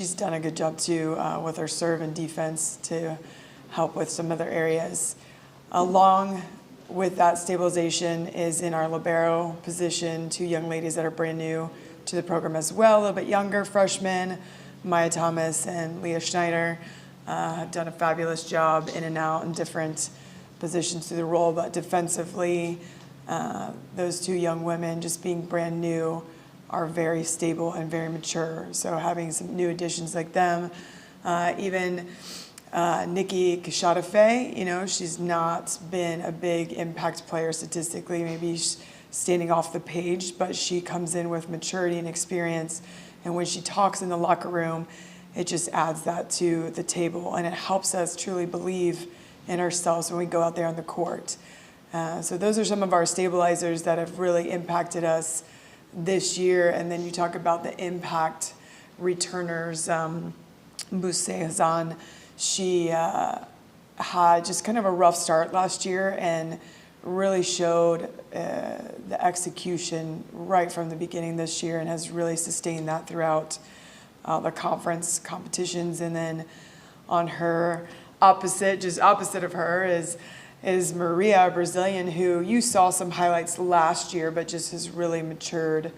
She's done a good job too with her serve and defense to help with some other areas. Along with that stabilization is in our libero position, 2 young ladies that are brand new to the program as well, a little bit younger freshmen, Maya Thomas and Leah Schneider, have done a fabulous job in and out in different positions to the role, but defensively, those 2 young women, just being brand new, are very stable and very mature. So having some new additions like them, even Nikki Kashada-Faye, she's not been a big impact player statistically, maybe she's standing off the page, but she comes in with maturity and experience. And when she talks in the locker room, it just adds that to the table, and it helps us truly believe in ourselves when we go out there on the court. So those are some of our stabilizers that have really impacted us this year. And then you talk about the impact returners. Buse Hazan, she had just kind of a rough start last year and really showed the execution right from the beginning this year and has really sustained that throughout the conference competitions. And then on her opposite of her is Maria, a Brazilian, who you saw some highlights last year, but just has really matured,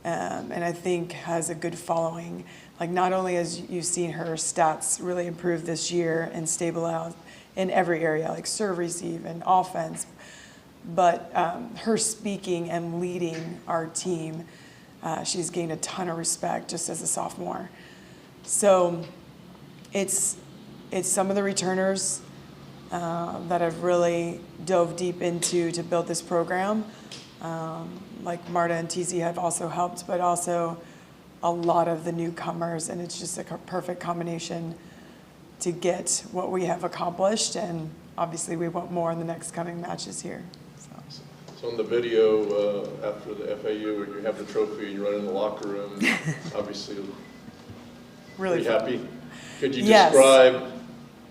and I think has a good following. Like, not only has you've seen her stats really improve this year and stabilize in every area, like serve, receive, and offense, but her speaking and leading our team, she's gained a ton of respect just as a sophomore. So it's some of the returners that have really dove deep into to build this program. Like Marta and TZ have also helped, but also a lot of the newcomers, and it's just a perfect combination to get what we have accomplished, and obviously we want more in the next coming matches here. So in the video after the FAU, when you have the trophy and you run in the locker room, obviously Really pretty happy. Could you Yes. describe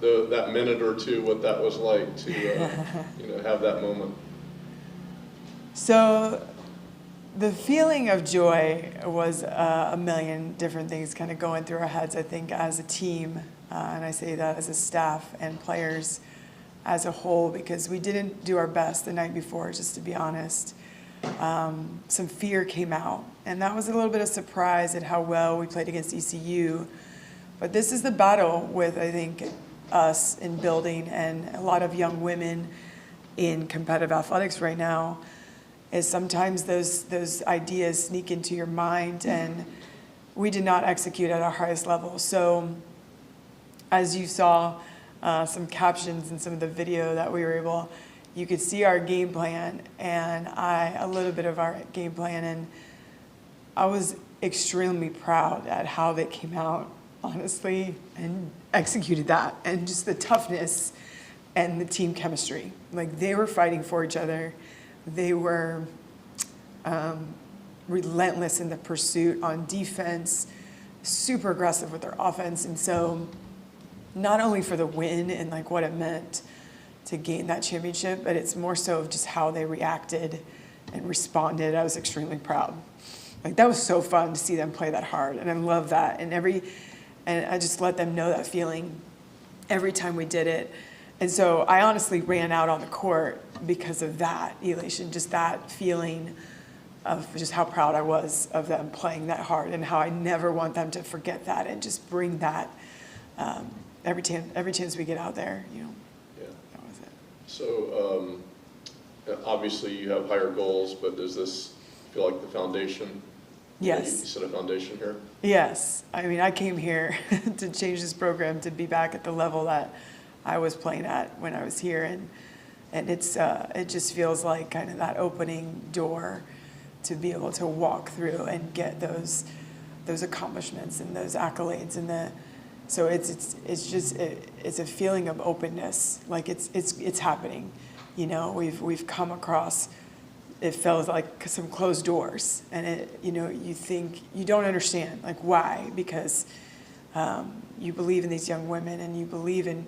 that minute or two, what that was like to have that moment? So the feeling of joy was a million different things kind of going through our heads, I think, as a team, and I say that as a staff and players as a whole, because we didn't do our best the night before, just to be honest. Some fear came out, and that was a little bit of surprise at how well we played against ECU. But this is the battle with, I think, us in building and a lot of young women in competitive athletics right now, is sometimes those ideas sneak into your mind, and we did not execute at our highest level. So as you saw some captions in some of the video that we were able, you could see our game plan and a little bit of our game plan, and I was extremely proud at how they came out, honestly, and executed that, and just the toughness and the team chemistry. Like, they were fighting for each other. They were relentless in the pursuit on defense, super aggressive with their offense. And so not only for the win and like what it meant to gain that championship, but it's more so of just how they reacted and responded. I was extremely proud. Like, that was so fun to see them play that hard, and I love that. And I just let them know that feeling every time we did it. And so I honestly ran out on the court because of that elation, just that feeling of just how proud I was of them playing that hard, and how I never want them to forget that, and just bring that every chance we get out there, Yeah. That was it. So obviously you have higher goals, but does this feel like the foundation? Yes. You set a foundation here? Yes. I mean, I came here to change this program to be back at the level that I was playing at when I was here, and it just feels like kind of that opening door to be able to walk through and get those accomplishments and those accolades, and so it's a feeling of openness, like it's happening. We've come across, it felt like some closed doors, and you think you don't understand, like, why, because you believe in these young women, and you believe in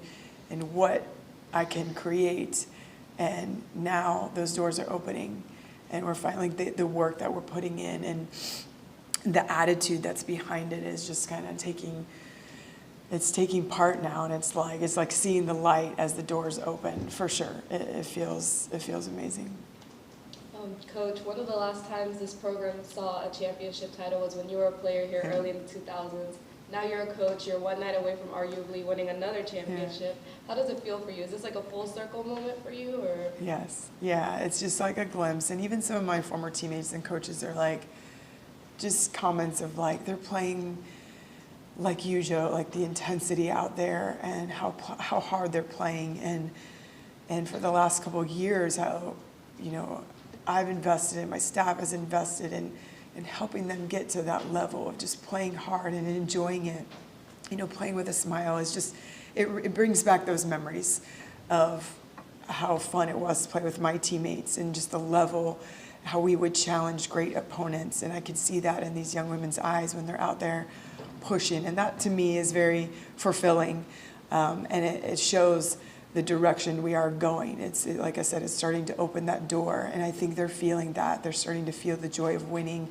what I can create, and now those doors are opening, and we're finally, the work that we're putting in and the attitude that's behind it is just kind of taking it's taking part now, and it's like seeing the light as the doors open, for sure. It feels amazing. Coach, one of the last times this program saw a championship title was when you were a player here early in the 2000s. Now you're a coach, you're one night away from arguably winning another championship. How does it feel for you? Is this like a full circle moment for you, or? Yes, yeah, it's just like a glimpse. And even some of my former teammates and coaches are like, just comments of like, they're playing like you, Joe, like the intensity out there and how hard they're playing. And for the last couple of years, how, you know, I've invested in, my staff has invested in helping them get to that level of just playing hard and enjoying it. You know, playing with a smile is just, it brings back those memories of how fun it was to play with my teammates and just the level, how we would challenge great opponents. And I could see that in these young women's eyes when they're out there pushing. And that to me is very fulfilling. And it shows the direction we are going. It's, like I said, it's starting to open that door, and I think they're feeling that. They're starting to feel the joy of winning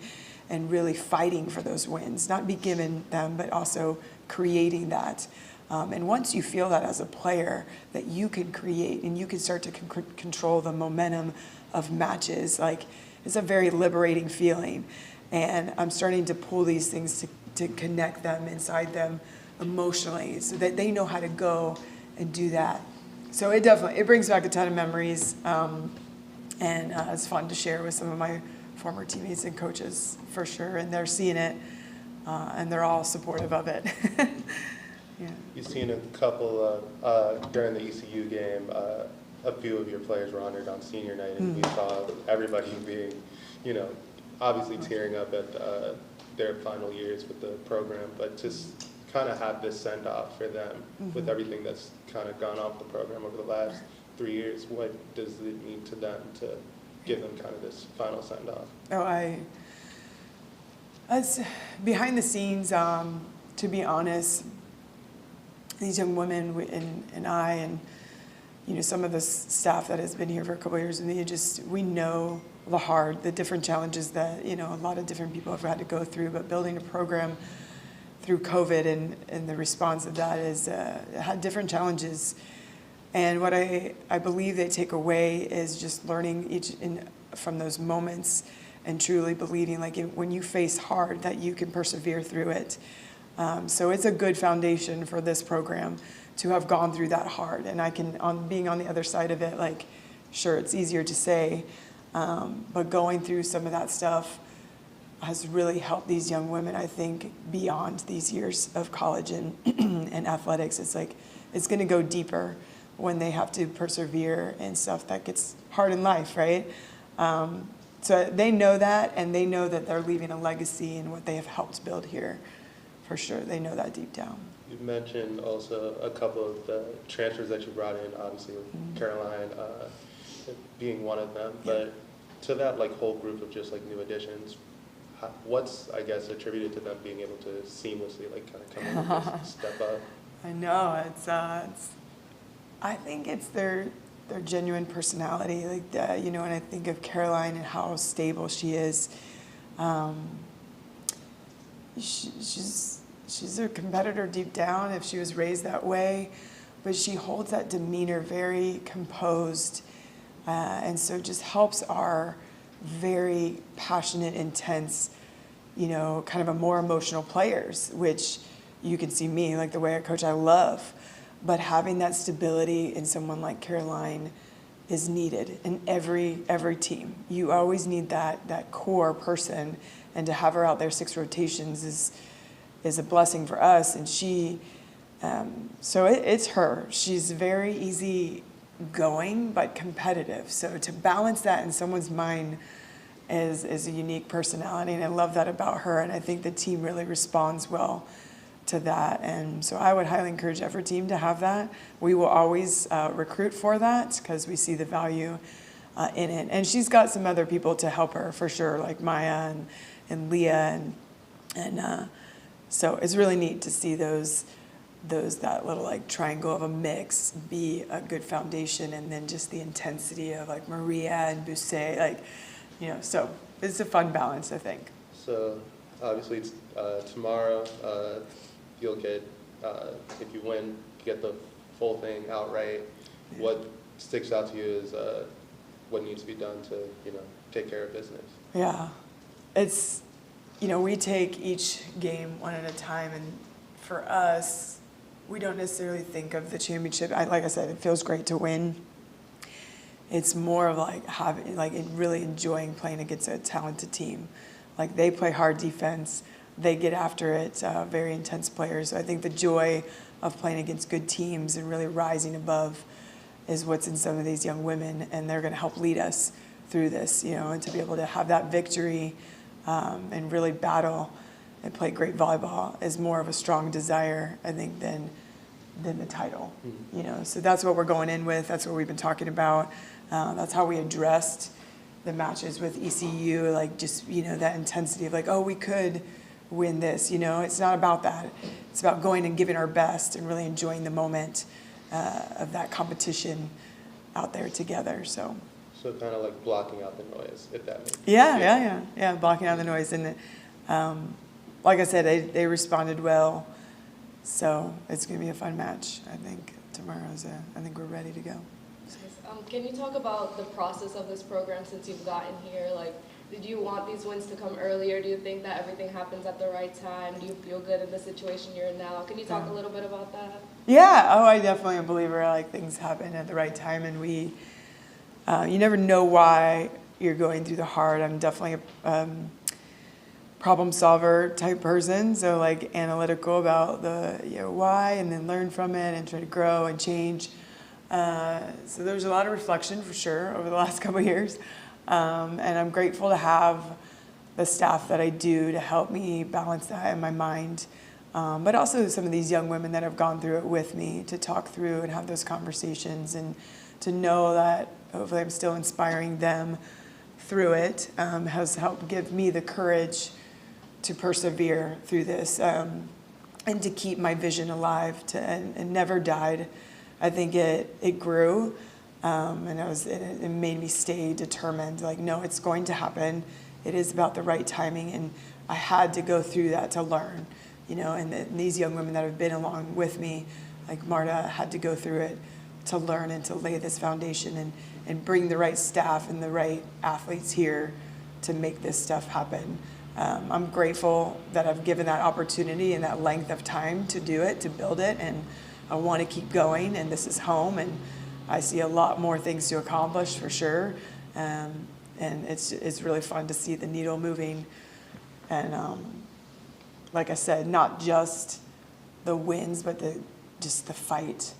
and really fighting for those wins, not be given them, but also creating that. And once you feel that as a player, that you can create and you can start to control the momentum of matches, like, it's a very liberating feeling. And I'm starting to pull these things to connect them inside them emotionally so that they know how to go and do that. So it brings back a ton of memories, and it's fun to share with some of my former teammates and coaches, for sure, and they're seeing it, and they're all supportive of it. Yeah. You've seen a couple during the ECU game, a few of your players were honored on senior night, and we saw everybody being, you know, obviously tearing up at their final years with the program, but just kind of have this send-off for them with everything that's kind of gone off the program over the last 3 years. What does it mean to them to give them kind of this final send-off? As behind the scenes, to be honest, these young women and I and, you know, some of the staff that has been here for a couple of years, and we know the different challenges that, you know, a lot of different people have had to go through, but building a program through COVID and the response of that is had different challenges. And what I believe they take away is just learning from those moments and truly believing, like, when you face hard, that you can persevere through it. So it's a good foundation for this program to have gone through that hard. And I can, being on the other side of it, like, sure, it's easier to say, but going through some of that stuff has really helped these young women, I think, beyond these years of college and and athletics. It's like, it's going to go deeper when they have to persevere in stuff that gets hard in life, right? So they know that, and they know that they're leaving a legacy in what they have helped build here, for sure. They know that deep down. You mentioned also a couple of the transfers that you brought in, obviously with Caroline being one of them, but to that, like, whole group of just, like, new additions, what's, I guess, attributed to them being able to seamlessly, like, kind of come in and just step up? I know, it's I think it's their genuine personality, like, you know, when I think of Caroline and how stable she is, she's a competitor deep down if she was raised that way, but she holds that demeanor very composed, and so just helps our very passionate, intense, you know, kind of a more emotional players, which you can see me, like the way I coach, I love. But having that stability in someone like Caroline is needed in every team. You always need that core person, and to have her out there 6 rotations is a blessing for us. And she, so it's her. She's very easy going, but competitive. So to balance that in someone's mind is a unique personality, and I love that about her, and I think the team really responds well to that. And so I would highly encourage every team to have that. We will always recruit for that because we see the value in it. And she's got some other people to help her, for sure, like Maya and Leah, and so it's really neat to see that little, like, triangle of a mix be a good foundation, and then just the intensity of, like, Maria and Bousset, like, you know, so it's a fun balance, I think. So obviously it's tomorrow you'll get if you win, get the full thing outright. What sticks out to you is what needs to be done to, take care of business. Yeah, it's, we take each game one at a time, and for us, we don't necessarily think of the championship. Like I said, it feels great to win. It's more of like really enjoying playing against a talented team. Like, they play hard defense, they get after it, very intense players. So I think the joy of playing against good teams and really rising above is what's in some of these young women, and they're going to help lead us through this, and to be able to have that victory and really battle and play great volleyball is more of a strong desire, I think, than the title. So that's what we're going in with. That's what we've been talking about. That's how we addressed the matches with ECU, like just, that intensity of like, oh, we could win this. It's not about that. It's about going and giving our best and really enjoying the moment of that competition out there together. So kind of like blocking out the noise, if that makes sense. Yeah, blocking out the noise. And like I said, they responded well. So it's going to be a fun match. I think I think we're ready to go. Can you talk about the process of this program since you've gotten here? Like, did you want these wins to come earlier? Do you think that everything happens at the right time? Do you feel good in the situation you're in now? Can you talk a little bit about that? Yeah, I definitely am a believer. Like, things happen at the right time, and you never know why you're going through the hard. I'm definitely a problem solver type person, so like analytical about the why, and then learn from it and try to grow and change. So there's a lot of reflection for sure over the last couple of years, and I'm grateful to have the staff that I do to help me balance that in my mind, but also some of these young women that have gone through it with me to talk through and have those conversations, and to know that hopefully I'm still inspiring them through it, has helped give me the courage to persevere through this, and to keep my vision alive and never died. I think it grew, and it made me stay determined. Like, no, it's going to happen. It is about the right timing, and I had to go through that to learn, and these young women that have been along with me, like Marta, had to go through it to learn and to lay this foundation and bring the right staff and the right athletes here to make this stuff happen. I'm grateful that I've given that opportunity and that length of time to do it, to build it, and I want to keep going, and this is home, and I see a lot more things to accomplish for sure, and it's really fun to see the needle moving, and like I said, not just the wins, but just the fight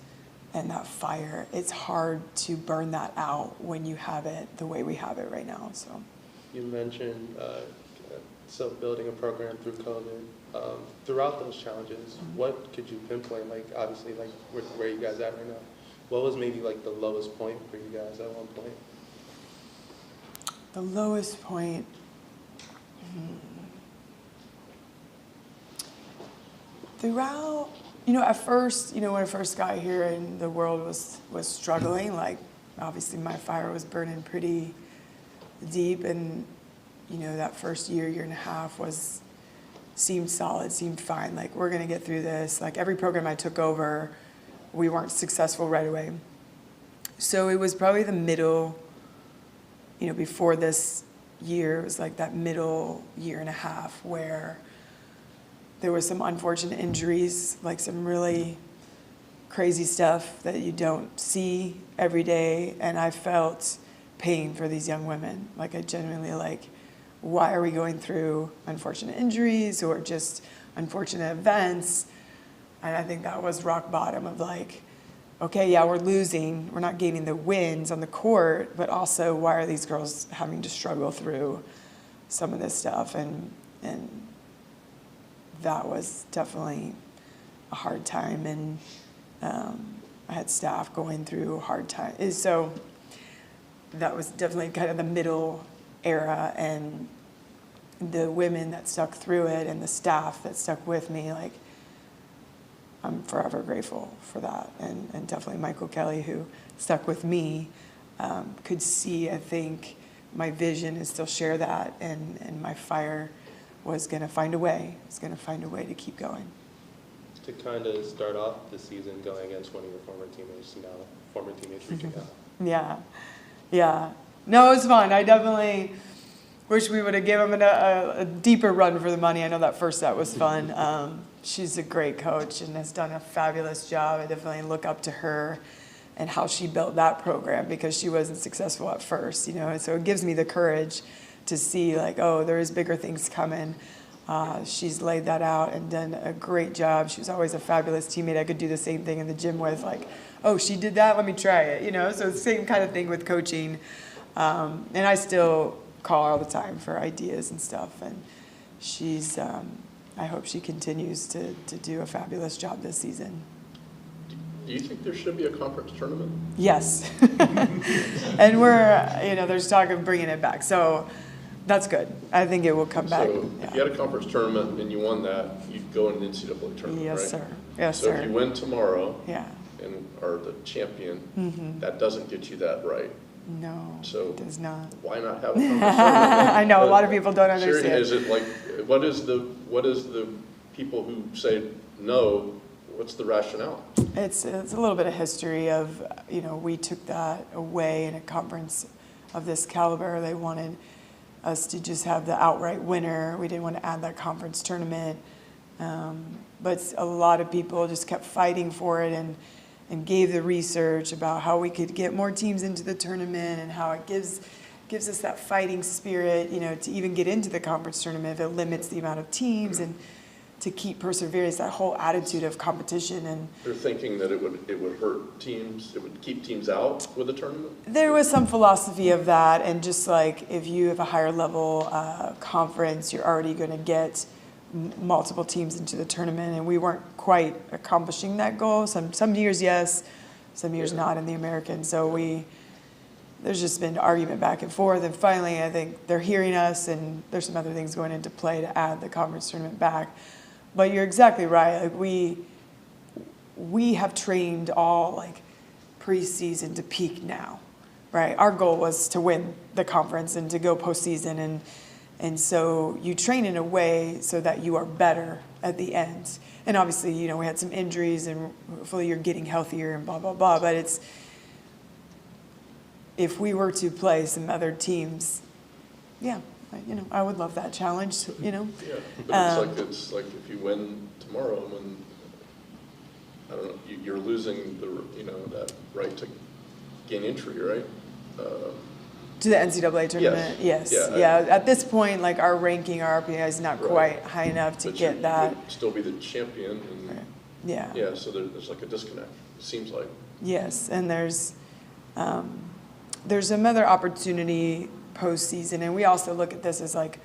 and that fire. It's hard to burn that out when you have it the way we have it right now. So you mentioned building a program through COVID. Throughout those challenges, what could you pinpoint? Like, obviously, like where you guys at right now? What was maybe like the lowest point for you guys at one point? The lowest point. Throughout, at first, when I first got here and the world was struggling, like, obviously my fire was burning pretty deep, and, that first year and a half seemed solid, seemed fine. Like, we're going to get through this. Like, every program I took over, we weren't successful right away. So it was probably the middle, before this year, it was like that middle year and a half where there was some unfortunate injuries, like some really crazy stuff that you don't see every day. And I felt pain for these young women. Like, I genuinely, why are we going through unfortunate injuries or just unfortunate events? And I think that was rock bottom of okay, yeah, we're losing. We're not gaining the wins on the court, but also why are these girls having to struggle through some of this stuff? And that was definitely a hard time. And I had staff going through hard times. So that was definitely kind of the middle era, and the women that stuck through it and the staff that stuck with me, I'm forever grateful for that. And definitely Michael Kelly, who stuck with me, could see, I think, my vision and still share that, and my fire was going to find a way. It's going to find a way to keep going. to kind of start off the season going against one of your former teammates reaching out? Yeah. No, it was fun. I definitely wish we would have given him a deeper run for the money. I know that first set was fun. She's a great coach and has done a fabulous job. I definitely look up to her and how she built that program because she wasn't successful at first, and so it gives me the courage to see like, oh, there is bigger things coming. She's laid that out and done a great job. She was always a fabulous teammate I could do the same thing in the gym with, like, oh, she did that, let me try it, so it's the same kind of thing with coaching. And I still call her all the time for ideas and stuff, and she's, I hope she continues to do a fabulous job this season. Do you think there should be a conference tournament? Yes. And we're, there's talk of bringing it back, so that's good. I think it will come back. So if you had a conference tournament and you won that, you'd go in the NCAA tournament, Yes, right? sir. Yes, so sir. if you win tomorrow Yeah. and are the champion, that doesn't get you that right. No, So it does not. why not have a conference tournament? I know, a lot of people don't understand. Is it like, what is the people who say no, what's the rationale? It's a little bit of history of, we took that away in a conference of this caliber. They wanted us to just have the outright winner. We didn't want to add that conference tournament. But a lot of people just kept fighting for it and gave the research about how we could get more teams into the tournament and how it gives us that fighting spirit, to even get into the conference tournament if it limits the amount of teams and to keep perseverance, that whole attitude of competition. And They're thinking that it would hurt teams, it would keep teams out with a tournament? there was some philosophy of that, and just like if you have a higher level conference, you're already going to get multiple teams into the tournament, and we weren't quite accomplishing that goal. Some years yes, some years not in the American. So there's just been argument back and forth, and finally I think they're hearing us, and there's some other things going into play to add the conference tournament back. But you're exactly right. Like we have trained all like preseason to peak now, right? Our goal was to win the conference and to go postseason, and so you train in a way so that you are better at the end. And obviously, we had some injuries, and hopefully you're getting healthier and blah blah blah. But if we were to play some other teams, yeah. I would love that challenge, Yeah, but it's like if you win tomorrow, when I don't know, you're losing that right to gain entry, right? To the NCAA tournament, yes. Yeah. At this point, like our ranking, our RPI is not Right. quite high enough to But get you that. could still be the champion, and Right. Yeah. yeah, so there's like a disconnect. It seems like. Yes, and there's another opportunity postseason, and we also look at this as like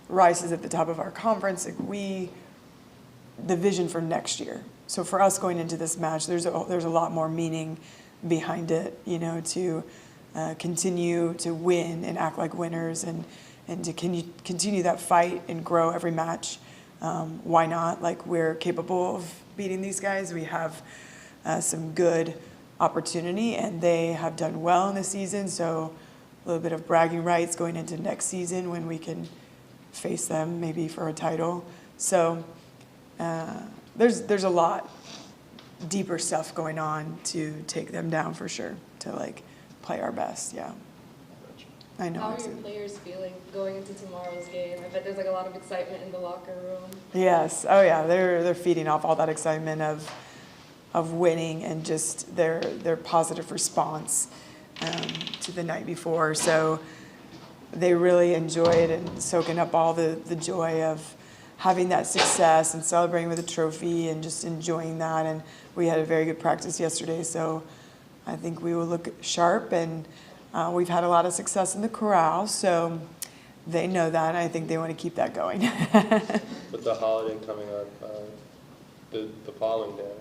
Rice is at the top of our conference. Like the vision for next year. So for us going into this match, there's a lot more meaning behind it, to continue to win and act like winners, and to continue that fight and grow every match. Why not? Like we're capable of beating these guys. We have some good opportunity, and they have done well in the season. So a little bit of bragging rights going into next season when we can face them maybe for a title. So there's a lot deeper stuff going on to take them down for sure, to like play our best. Yeah, I know. How are your players feeling going into tomorrow's game? I bet there's like a lot of excitement in the locker room. Yes. Oh yeah. They're feeding off all that excitement of winning and just their positive response to the night before. So they really enjoyed and soaking up all the joy of having that success and celebrating with a trophy and just enjoying that. And we had a very good practice yesterday, so I think we will look sharp, and we've had a lot of success in the corral, so they know that, and I think they want to keep that going. With the holiday coming up, the following day,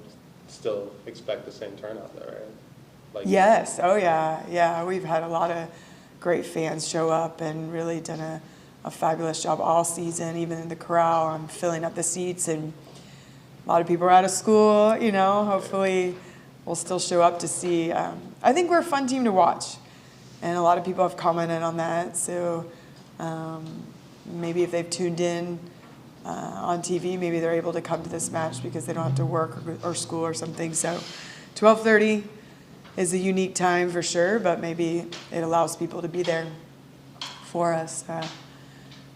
still expect the same turnout though, right? Like, Yes, oh yeah. We've had a lot of great fans show up and really done a fabulous job all season, even in the corral. I'm filling up the seats, and a lot of people are out of school, hopefully we'll still show up to see. I think we're a fun team to watch, and a lot of people have commented on that, so maybe if they've tuned in on TV. Maybe they're able to come to this match because they don't have to work or school or something. So 12:30 is a unique time for sure, but maybe it allows people to be there for us.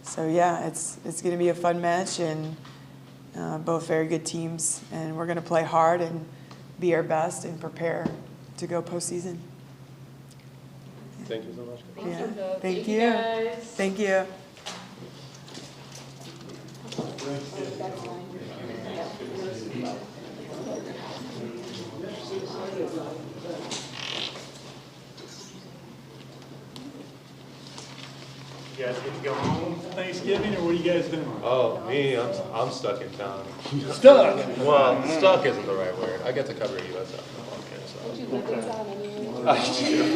So yeah, it's going to be a fun match, and both very good teams, and we're going to play hard and be our best and prepare to go postseason. Thank you so much. Thank you, Yeah. Thank Thank you, you. guys. Thank you. You guys get to go home for Thanksgiving, or what are you guys doing? Oh, me, I'm stuck in town. Stuck. Well, stuck isn't the right word. I get to cover USF. Would you live in town anyway? I do.